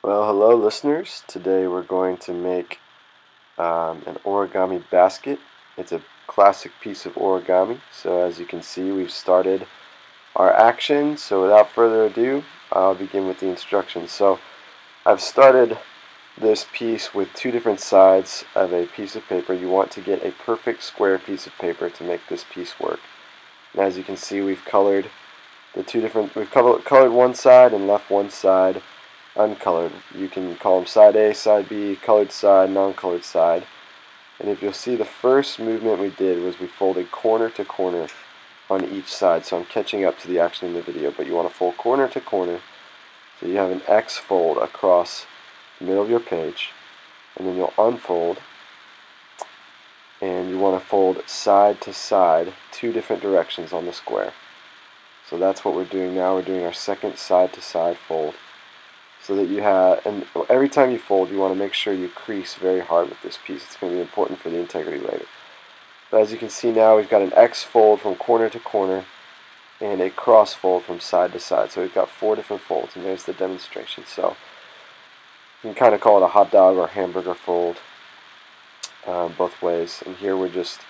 Well, hello listeners. Today we're going to make an origami basket. It's a classic piece of origami. So as you can see, we've started our action. So without further ado, I'll begin with the instructions. So I've started this piece with two different sides of a piece of paper. You want to get a perfect square piece of paper to make this piece work. And as you can see, we've colored colored one side and left one side uncolored. You can call them side A, side B, colored side, non-colored side. And if you'll see, the first movement we did was we folded corner to corner on each side. So I'm catching up to the action in the video, but you want to fold corner to corner. So you have an X fold across the middle of your page, and then you'll unfold, and you want to fold side to side, two different directions on the square. So that's what we're doing now. We're doing our second side to side fold. So that you have, and every time you fold, you want to make sure you crease very hard with this piece. It's going to be important for the integrity later. But as you can see now, we've got an X fold from corner to corner and a cross fold from side to side. So we've got 4 different folds, and there's the demonstration. So you can kind of call it a hot dog or hamburger fold both ways. And here we're just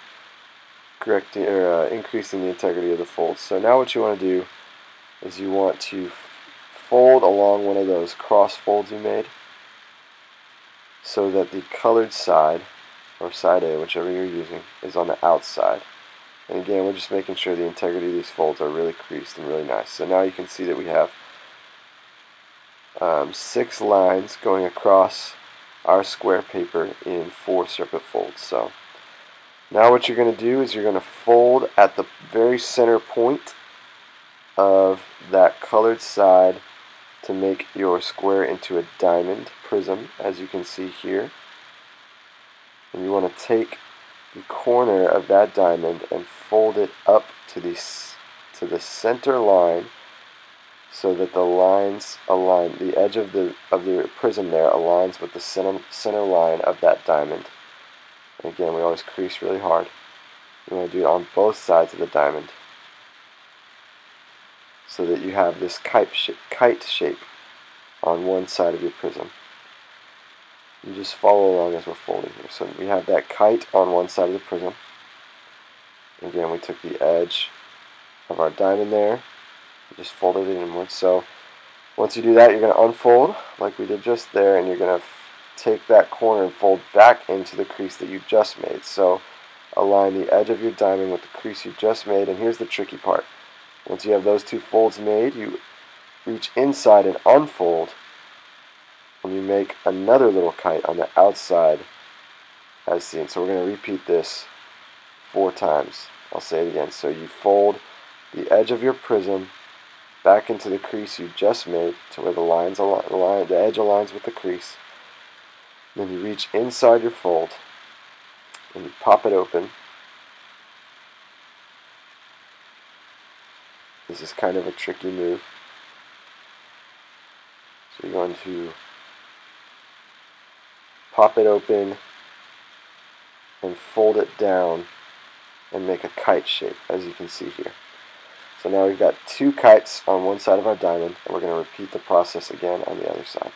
correcting or increasing the integrity of the folds. So now what you want to do is you want to fold along one of those cross folds you made so that the colored side, or side A, whichever you're using, is on the outside. And again, we're just making sure the integrity of these folds are really creased and really nice. So now you can see that we have 6 lines going across our square paper in 4 separate folds. So now what you're going to do is you're going to fold at the very center point of that colored side to make your square into a diamond prism, as you can see here. And you want to take the corner of that diamond and fold it up to the center line so that the lines align. The edge of the prism there aligns with the center line of that diamond. And again, we always crease really hard. You want to do it on both sides of the diamond, so that you have this kite shape on one side of your prism. You just follow along as we're folding here. So we have that kite on one side of the prism. Again, we took the edge of our diamond there, just folded it inward. So once you do that, you're going to unfold like we did just there, and you're going to take that corner and fold back into the crease that you just made. So align the edge of your diamond with the crease you just made, and here's the tricky part. Once you have those 2 folds made, you reach inside and unfold, and you make another little kite on the outside as seen. So we're going to repeat this 4 times. I'll say it again. So you fold the edge of your prism back into the crease you just made to where the edge aligns with the crease. Then you reach inside your fold and you pop it open. This is kind of a tricky move. So you're going to pop it open and fold it down and make a kite shape, as you can see here. So now we've got 2 kites on one side of our diamond, and we're going to repeat the process again on the other side.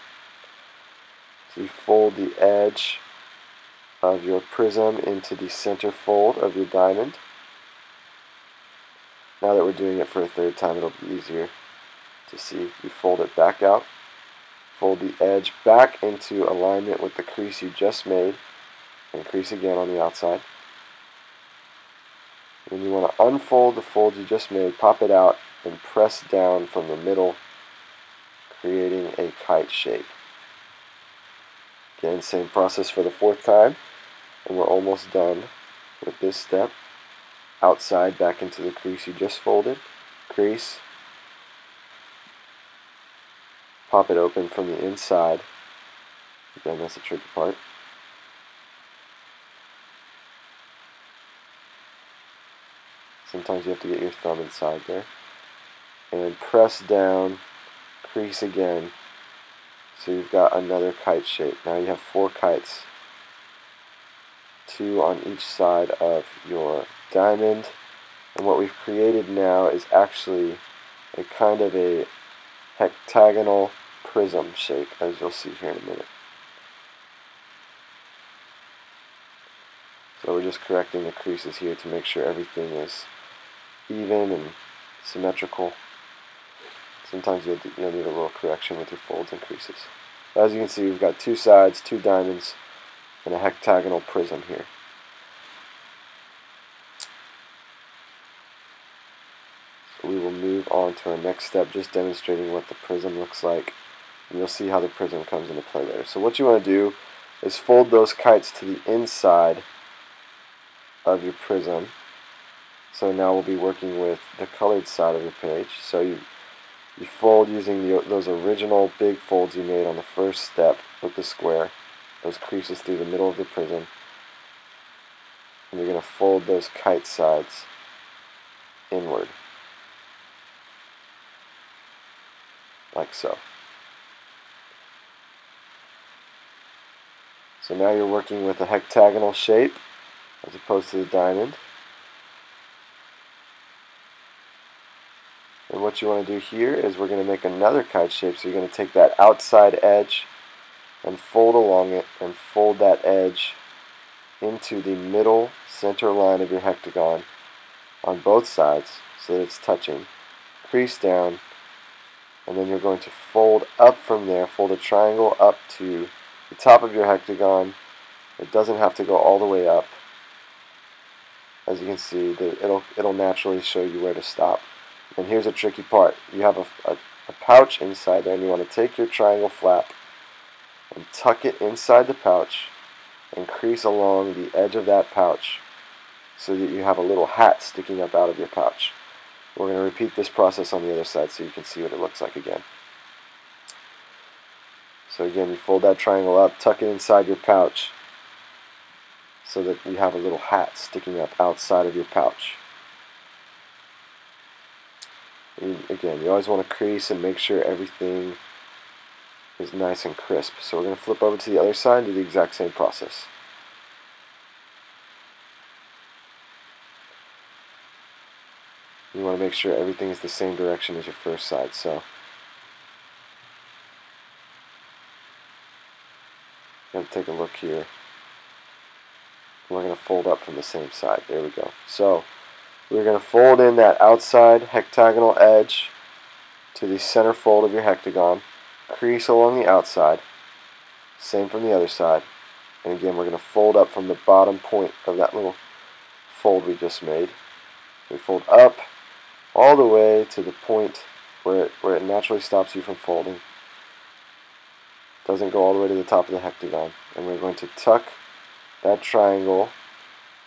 So you fold the edge of your prism into the center fold of your diamond. Now that we're doing it for a 3rd time, it'll be easier to see. You fold it back out, fold the edge back into alignment with the crease you just made, and crease again on the outside. Then you want to unfold the fold you just made, pop it out, and press down from the middle, creating a kite shape. Again, same process for the 4th time, and we're almost done with this step. Outside back into the crease you just folded, crease, pop it open from the inside. Again, that's the tricky part. Sometimes you have to get your thumb inside there. And press down, crease again. So you've got another kite shape. Now you have 4 kites. 2 on each side of your diamond. And what we've created now is actually a kind of a hectagonal prism shape, as you'll see here in a minute. So we're just correcting the creases here to make sure everything is even and symmetrical. Sometimes you'll need a little correction with your folds and creases. As you can see, we've got two sides, two diamonds, and a hectagonal prism here. So we will move on to our next step, just demonstrating what the prism looks like. And you'll see how the prism comes into play later. So what you want to do is fold those kites to the inside of your prism. So now we'll be working with the colored side of your page. So you fold using those original big folds you made on the first step with the square, those creases through the middle of the prism. And you're going to fold those kite sides inward, like so. So now you're working with a hectagonal shape as opposed to the diamond. And what you want to do here is we're going to make another kite shape. So you're going to take that outside edge and fold along it and fold that edge into the middle center line of your hectagon on both sides so that it's touching. Crease down, and then you're going to fold up from there, fold a triangle up to the top of your hectagon. It doesn't have to go all the way up. As you can see, it'll naturally show you where to stop. And here's a tricky part. You have a pouch inside there, and you want to take your triangle flap and tuck it inside the pouch and crease along the edge of that pouch so that you have a little hat sticking up out of your pouch. We're going to repeat this process on the other side so you can see what it looks like again. So again, you fold that triangle up, tuck it inside your pouch so that you have a little hat sticking up outside of your pouch. And again, you always want to crease and make sure everything is nice and crisp. So we're going to flip over to the other side and do the exact same process. You want to make sure everything is the same direction as your first side. So I'm going to take a look here. We're going to fold up from the same side. There we go. So we're going to fold in that outside hectagonal edge to the center fold of your hectagon. Crease along the outside. Same from the other side. And again, we're going to fold up from the bottom point of that little fold we just made. We fold up all the way to the point where it naturally stops you from folding. Doesn't go all the way to the top of the hectagon. And we're going to tuck that triangle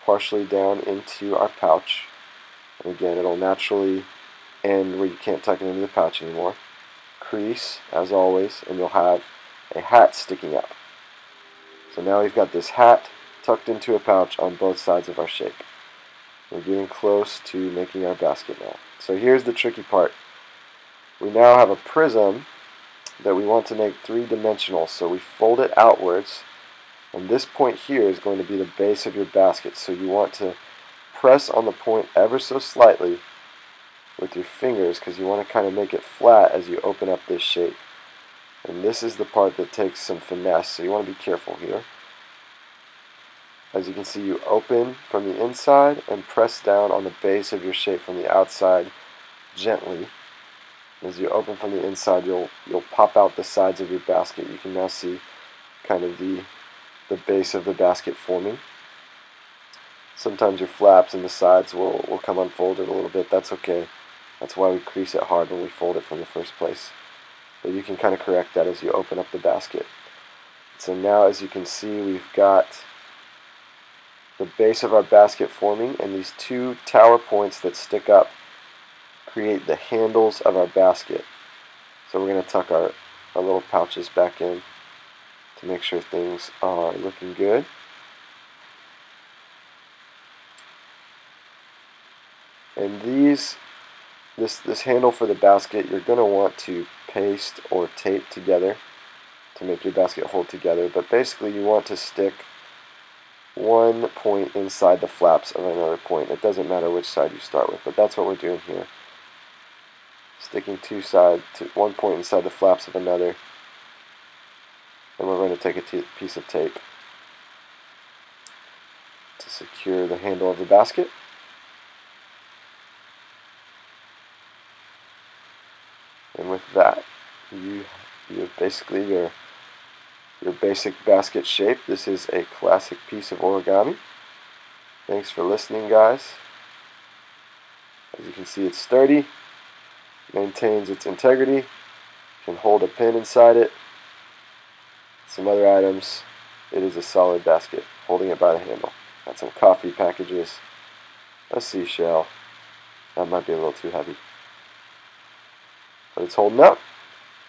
partially down into our pouch. And again, it'll naturally end where you can't tuck it into the pouch anymore. Crease, as always, and you'll have a hat sticking up. So now we've got this hat tucked into a pouch on both sides of our shape. We're getting close to making our basket now. So here's the tricky part. We now have a prism that we want to make three-dimensional, so we fold it outwards, and this point here is going to be the base of your basket. So you want to press on the point ever so slightly with your fingers because you want to kind of make it flat as you open up this shape. And this is the part that takes some finesse, so you want to be careful here. As you can see, you open from the inside and press down on the base of your shape from the outside gently. As you open from the inside, you'll pop out the sides of your basket. You can now see kind of the base of the basket forming. Sometimes your flaps and the sides will come unfolded a little bit. That's okay. That's why we crease it hard when we fold it from the first place. But you can kind of correct that as you open up the basket. So now, as you can see, we've got the base of our basket forming, and these two tower points that stick up create the handles of our basket. So we're going to tuck our little pouches back in to make sure things are looking good. And this handle for the basket, you're going to want to paste or tape together to make your basket hold together. But basically you want to stick one point inside the flaps of another point. It doesn't matter which side you start with, but that's what we're doing here. Sticking one point inside the flaps of another And we're going to take a piece of tape to secure the handle of the basket. And with that, you have basically your basic basket shape. This is a classic piece of origami. Thanks for listening, guys. As you can see, it's sturdy, maintains its integrity, can hold a pin inside it, some other items. It is a solid basket, holding it by the handle. Got some coffee packages, a seashell. That might be a little too heavy, but it's holding up,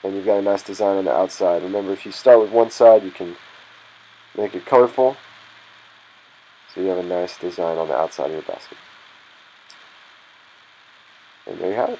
and you've got a nice design on the outside. Remember, if you start with one side, you can make it colorful, so you have a nice design on the outside of your basket. And there you have it.